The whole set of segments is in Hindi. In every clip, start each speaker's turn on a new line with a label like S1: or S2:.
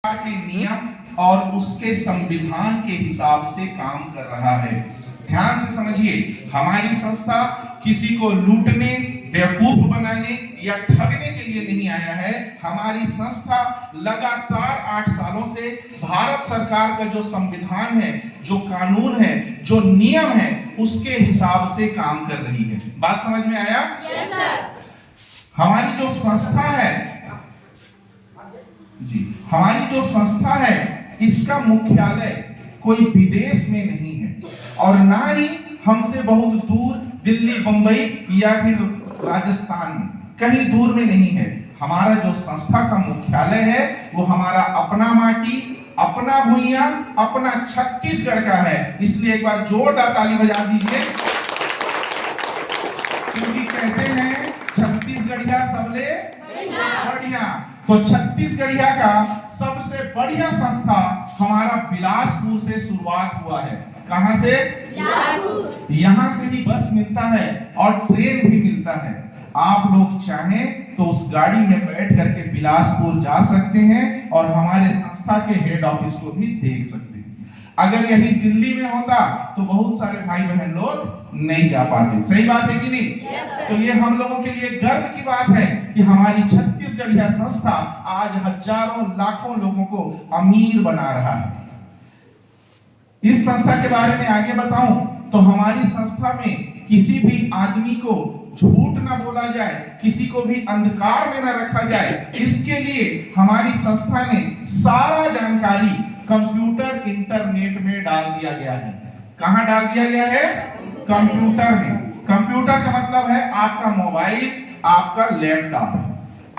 S1: के नियम और उसके संविधान के हिसाब से काम कर रहा है। ध्यान से समझिए, हमारी संस्था किसी को लूटने, बेवकूफ बनाने या ठगने के लिए नहीं आया है। हमारी संस्था लगातार 8 सालों से भारत सरकार का जो संविधान है, जो कानून है, जो नियम है, उसके हिसाब से काम कर रही है। बात समझ में आया?
S2: Yes sir.
S1: हमारी जो संस्था है जी, हमारी जो संस्था है, इसका मुख्यालय कोई विदेश में नहीं है और ना ही हमसे बहुत दूर दिल्ली, बंबई या फिर राजस्थान में, कहीं दूर में नहीं है। हमारा जो संस्था का मुख्यालय है वो हमारा अपना माटी, अपना भुइयां, अपना छत्तीसगढ़ का है। इसलिए एक बार जोरदार ताली बजा दीजिए, क्योंकि कहते हैं छत्तीसगढ़िया सबले बढ़िया। तो छत्तीसगढ़िया का सबसे बढ़िया संस्था हमारा बिलासपुर से शुरुआत हुआ है। कहां से? यहां से ही बस मिलता है और ट्रेन भी मिलता है। आप लोग चाहें तो उस गाड़ी में बैठ करके बिलासपुर जा सकते हैं और हमारे संस्था के हेड ऑफिस को भी देख सकते हैं। अगर यही दिल्ली में होता तो बहुत सारे भाई बहन लोग नहीं जा पाते। सही बात है कि नहीं? तो ये हम लोगों के लिए गर्व की बात है कि हमारी छत्तीसगढ़िया संस्था आज हजारों लाखों लोगों को अमीर बना रहा है। इस संस्था के बारे में आगे बताऊं तो हमारी संस्था में किसी भी आदमी को झूठ ना बोला जाए, किसी को भी अंधकार में ना रखा जाए। इसके लिए हमारी संस्था ने सारा जानकारी कंप्यूटर इंटरनेट में डाल दिया गया है। कहां डाल दिया गया है? कंप्यूटर में। कंप्यूटर का मतलब है आपका मोबाइल, आपका लैपटॉप।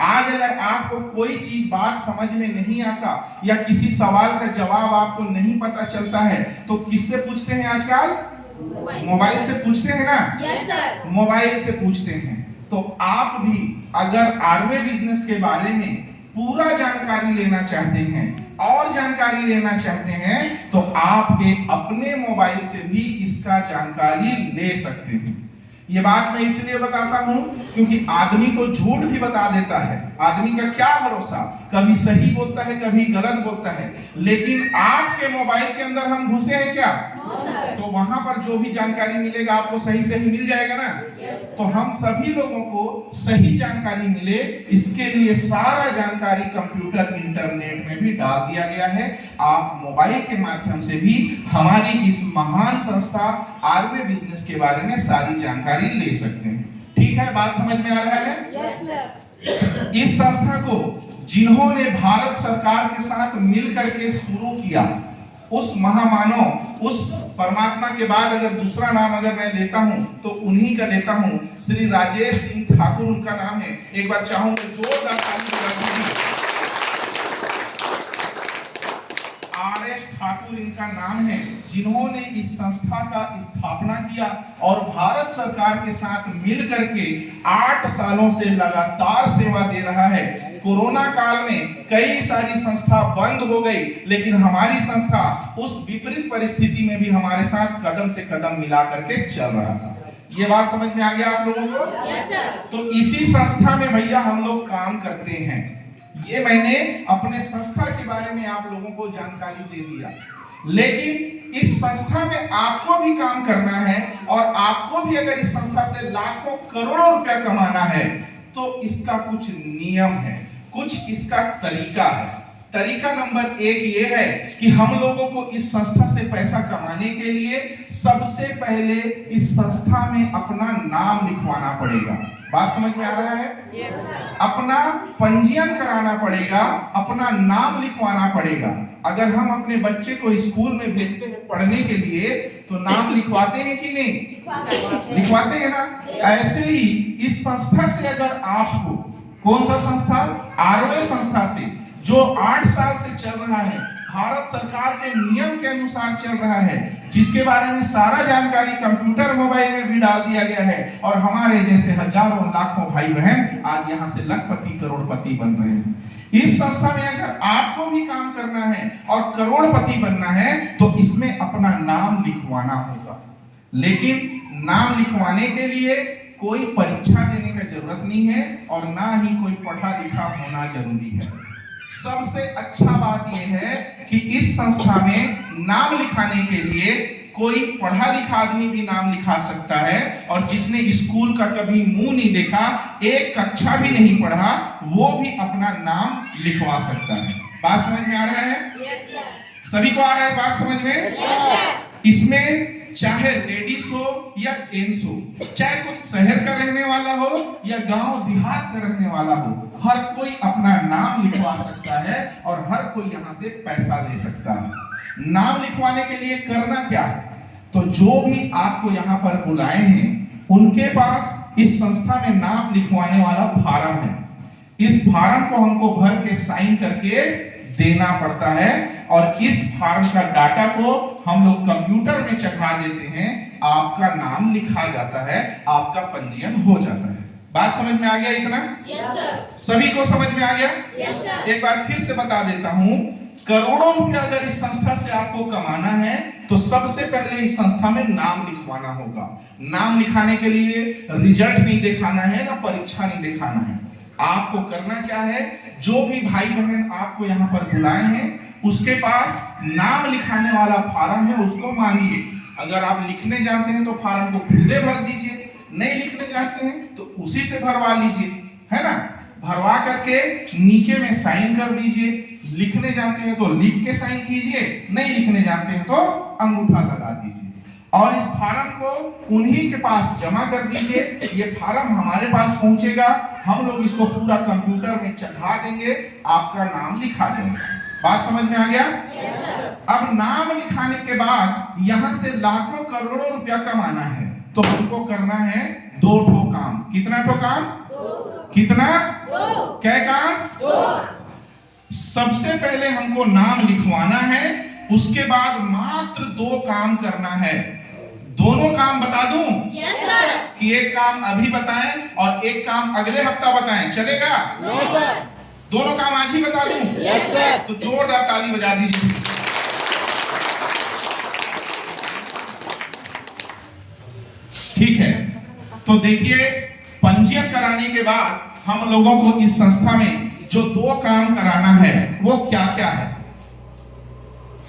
S1: आज अगर आपको कोई चीज बात समझ में नहीं आता या किसी सवाल का जवाब आपको नहीं पता चलता है तो किससे पूछते हैं आजकल? मोबाइल से पूछते हैं ना?
S2: Yes sir.
S1: मोबाइल से पूछते हैं। तो आप भी अगर आरवे बिजनेस के बारे में पूरा जानकारी लेना चाहते हैं और जानकारी लेना चाहते हैं तो आपके अपने मोबाइल से भी इसका जानकारी ले सकते हैं। ये बात मैं इसलिए बताता हूं क्योंकि आदमी को झूठ भी बता देता है। आदमी का क्या भरोसा, कभी सही बोलता है, कभी गलत बोलता है। लेकिन आपके मोबाइल के अंदर हम घुसे हैं क्या? तो वहां पर जो भी जानकारी मिलेगा आपको सही सही मिल जाएगा ना? तो हम सभी लोगों को सही जानकारी मिले, इसके लिए सारा जानकारी कंप्यूटर इंटरनेट में भी डाल दिया गया है। आप मोबाइल के माध्यम से भी हमारी इस महान संस्था आरवे बिजनेस के बारे में सारी जानकारी ले सकते हैं। ठीक है, बात समझ में आ रहा है?
S2: Yes sir.
S1: इस संस्था को जिन्होंने भारत सरकार के साथ मिलकर के शुरू किया, उस महामानव, उस परमात्मा के बाद अगर दूसरा नाम अगर मैं लेता हूं तो उन्हीं का लेता हूं, श्री राजेश सिंह ठाकुर उनका नाम है। एक बार चाहूंगा जोरदार ताली बजा दीजिए। आर.एस. ठाकुर इनका नाम है, जिन्होंने इस संस्था का स्थापना किया और भारत सरकार के साथ मिलकर के 8 सालों से लगातार सेवा दे रहा है। कोरोना काल में कई सारी संस्था बंद हो गई, लेकिन हमारी संस्था उस विपरीत परिस्थिति में भी हमारे साथ कदम से कदम मिला करके चल रहा था। ये बात समझ में आ गया आप लोगों को?
S2: Yes sir.
S1: तो इसी संस्था में भैया हम लोग काम करते हैं। ये मैंने अपने संस्था के बारे में आप लोगों को जानकारी दे दिया, लेकिन इस संस्था में आपको भी काम करना है और आपको भी अगर इस संस्था से लाखों करोड़ों रुपया कमाना है तो इसका कुछ नियम है, कुछ इसका तरीका है। तरीका नंबर 1 ये है कि हम लोगों को इस संस्था से पैसा कमाने के लिए सबसे पहले इस संस्था में अपना नाम लिखवाना पड़ेगा। बात समझ में आ रहा है?
S2: Yes sir.
S1: अपना पंजीयन कराना पड़ेगा, अपना नाम लिखवाना पड़ेगा। अगर हम अपने बच्चे को स्कूल में भेजते हैं पढ़ने के लिए तो नाम लिखवाते हैं कि नहीं? लिखवाते हैं ना? ऐसे ही इस संस्था से अगर आपको, कौन सा संस्था? आरवे संस्था से, जो 8 साल से चल रहा है, भारत सरकार के नियम के अनुसार चल रहा है, जिसके बारे में सारा जानकारी कंप्यूटर मोबाइल में भी डाल दिया गया है और हमारे जैसे हजारों लाखों भाई बहन आज यहाँ से लखपति करोड़पति बन रहे हैं। इस संस्था में अगर आपको भी काम करना है और करोड़पति बनना है तो इसमें अपना नाम लिखवाना होगा। लेकिन नाम लिखवाने के लिए कोई परीक्षा देने का जरूरत नहीं है और ना ही कोई पढ़ा लिखा होना जरूरी है। सबसे अच्छा बात यह है कि इस संस्था में नाम लिखाने के लिए कोई पढ़ा लिखा आदमी भी नाम लिखा सकता है, और जिसने स्कूल का कभी मुंह नहीं देखा, एक कक्षा भी नहीं पढ़ा, वो भी अपना नाम लिखवा सकता है। बात समझ में आ रहा है?
S2: Yes sir.
S1: सभी को आ रहा है बात समझ में?
S2: Yes sir.
S1: इसमें चाहे लेडीज हो या जेंट्स हो, चाहे कुछ शहर का रहने वाला हो या गांव देहात का रहने वाला हो, हर कोई अपना नाम लिखवा सकता है और हर कोई यहाँ से पैसा ले सकता है। नाम लिखवाने के लिए करना क्या है? तो जो भी आपको यहाँ पर बुलाए हैं, उनके पास इस संस्था में नाम लिखवाने वाला फार्म है। इस फार्म को हमको भर के साइन करके देना पड़ता है, और इस फार्म का डाटा को हम लोग कंप्यूटर में चढ़ा देते हैं, आपका नाम लिखा जाता है, आपका पंजीयन हो जाता है। बात समझ में आ गया इतना?
S2: Yes sir.
S1: सभी को समझ में आ गया?
S2: Yes sir.
S1: एक बार फिर से बता देता हूं, करोड़ों रुपया अगर इस संस्था से आपको कमाना है तो सबसे पहले इस संस्था में नाम लिखवाना होगा। नाम लिखाने के लिए रिजल्ट नहीं दिखाना है, ना परीक्षा नहीं दिखाना है। आपको करना क्या है, जो भी भाई बहन आपको यहाँ पर बुलाए हैं, उसके पास नाम लिखाने वाला फार्म है, उसको मांगिए। अगर आप लिखने जानते हैं तो फार्म को खुदे भर दीजिए, नहीं लिखने जानते हैं तो उसी से भरवा लीजिए, है ना। भरवा करके नीचे में साइन कर दीजिए। लिखने जानते हैं तो लिख के साइन कीजिए, नहीं लिखने जानते हैं तो अंगूठा लगा दीजिए, और इस फार्म को उन्हीं के पास जमा कर दीजिए। ये फार्म हमारे पास पहुंचेगा, हम लोग इसको पूरा कंप्यूटर में चढ़ा देंगे, आपका नाम लिखा जाएगा। बात समझ में आ गया?
S2: Yes sir.
S1: अब नाम लिखाने के बाद यहाँ से लाखों करोड़ों रुपया कमाना है, तो हमको करना है 2 ठो काम। कितना ठो काम?
S2: 2।
S1: कितना?
S2: 2।
S1: क्या काम?
S2: 2।
S1: सबसे पहले हमको नाम लिखवाना है, उसके बाद मात्र 2 काम करना है। दोनों काम बता दूं?
S2: Yes sir.
S1: कि एक काम अभी बताएं और एक काम अगले हफ्ता बताएं, चलेगा?
S2: No sir.
S1: दोनों काम आज ही बता दूं?
S2: Yes sir.
S1: तो जोरदार ताली बजा दीजिए। ठीक है, तो देखिए, पंजीयन कराने के बाद हम लोगों को इस संस्था में जो 2 काम कराना है वो क्या क्या है?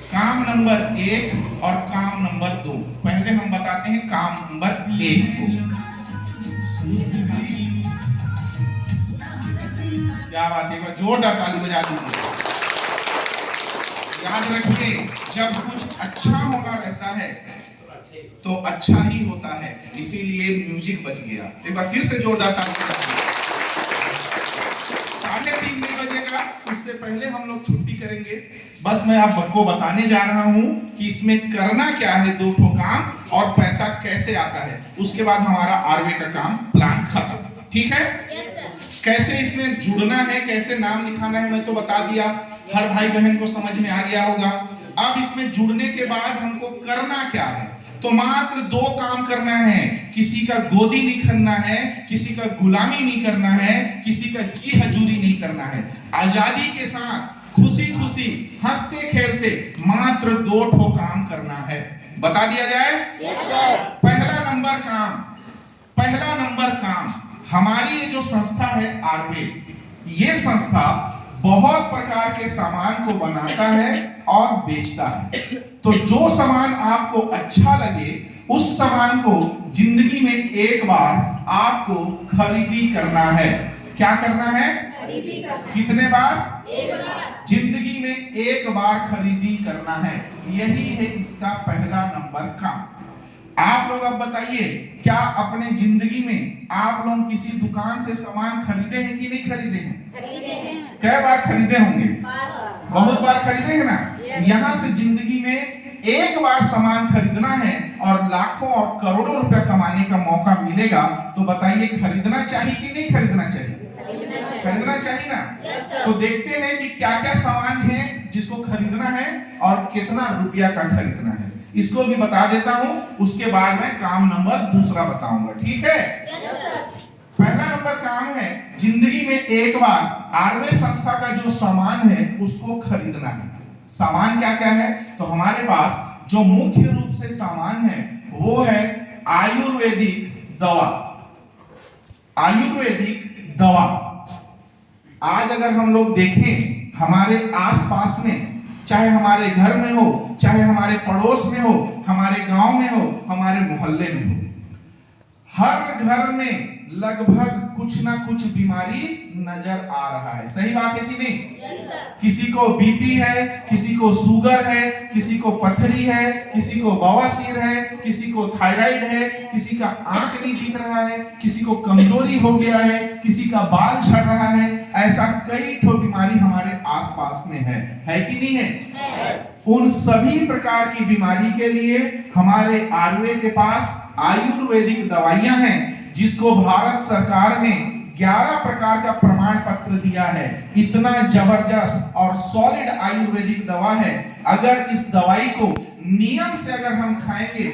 S1: काम नंबर 1 और काम नंबर 2। पहले हम बताते हैं काम नंबर 1 को। क्या बात है, जोरदार ताली बजा दीजिए। याद रखिए, जब कुछ अच्छा होना रहता है तो अच्छा ही होता है, इसीलिए म्यूजिक बच गया। एक बार फिर से जोरदार ताली बजाइए। 3:30 नहीं बजेगा, उससे पहले हम लोग छुट्टी करेंगे। बस मैं आपको बताने जा रहा हूं कि इसमें करना क्या है, 2 ठो काम, और पैसा कैसे आता है। उसके बाद हमारा आरवे का काम प्लान खत्म। ठीक है?
S2: Yes sir. कैसे
S1: इसमें जुड़ना है, कैसे नाम लिखाना है, मैं तो बता दिया, हर भाई बहन को समझ में आ गया होगा। अब इसमें जुड़ने के बाद हमको करना क्या है, तो मात्र 2 काम करना है। किसी का गोदी नहीं करना है, किसी का गुलामी नहीं करना है, किसी का जी हजूरी नहीं करना है। आजादी के साथ खुशी खुशी हंसते खेलते मात्र 2 ठो काम करना है। बता दिया जाए?
S2: Yes sir.
S1: पहला नंबर काम, हमारी ये जो संस्था है आरवे, ये संस्था बहुत प्रकार के सामान को बनाता है और बेचता है। तो जो सामान आपको अच्छा लगे, उस सामान को जिंदगी में एक बार आपको खरीदी करना है। क्या करना है?
S2: खरीदी करना।
S1: कितने बार?
S2: एक बार।
S1: जिंदगी में एक बार खरीदी करना है। यही है इसका पहला नंबर काम। आप लोग अब बताइए, क्या अपने जिंदगी में आप लोग किसी दुकान से सामान खरीदे हैं कि नहीं खरीदे हैं?
S2: खरीदे हैं।
S1: कई बार खरीदे होंगे?
S2: बार।
S1: बहुत बार खरीदे हैं ना।
S2: Yes.
S1: यहाँ से जिंदगी में एक बार सामान खरीदना है और लाखों और करोड़ों रुपया कमाने का मौका मिलेगा, तो बताइए खरीदना चाहिए कि नहीं खरीदना चाहिए? खरीदना चाहिए ना।
S2: Yes, sir.
S1: तो देखते हैं कि क्या क्या सामान है जिसको खरीदना है और कितना रुपया का खरीदना है, इसको भी बता देता हूं। उसके बाद में काम नंबर 2 बताऊंगा। ठीक है?
S2: Yes, sir.
S1: पहला नंबर काम है, जिंदगी में एक बार आरवे संस्था का जो सामान है उसको खरीदना है। सामान क्या क्या है? तो हमारे पास जो मुख्य रूप से सामान है वो है आयुर्वेदिक दवा। आयुर्वेदिक दवा आज अगर हम लोग देखें हमारे आसपास में, चाहे हमारे घर में हो, चाहे हमारे पड़ोस में हो, हमारे गांव में हो, हमारे मोहल्ले में हो, हर घर में लगभग कुछ ना कुछ बीमारी नजर आ रहा है। सही बात है कि नहीं? किसी को बीपी है, किसी को शुगर है, किसी को पथरी है, किसी को बवासीर है, किसी को थायराइड है, किसी का आंख नहीं दिख रहा है, किसी को कमजोरी हो गया है, किसी का बाल झड़ रहा है। ऐसा कई ठो बीमारी हमारे आसपास में है कि नहीं है? उन सभी प्रकार की बीमारी के लिए हमारे आयुर्वेद के पास आयुर्वेदिक दवाइयां हैं, जिसको भारत सरकार ने 11 प्रकार का प्रमाण पत्र दिया है। इतना जबरदस्त और सॉलिड आयुर्वेदिक दवा है। अगर इस दवाई को नियम से अगर हम खाएंगे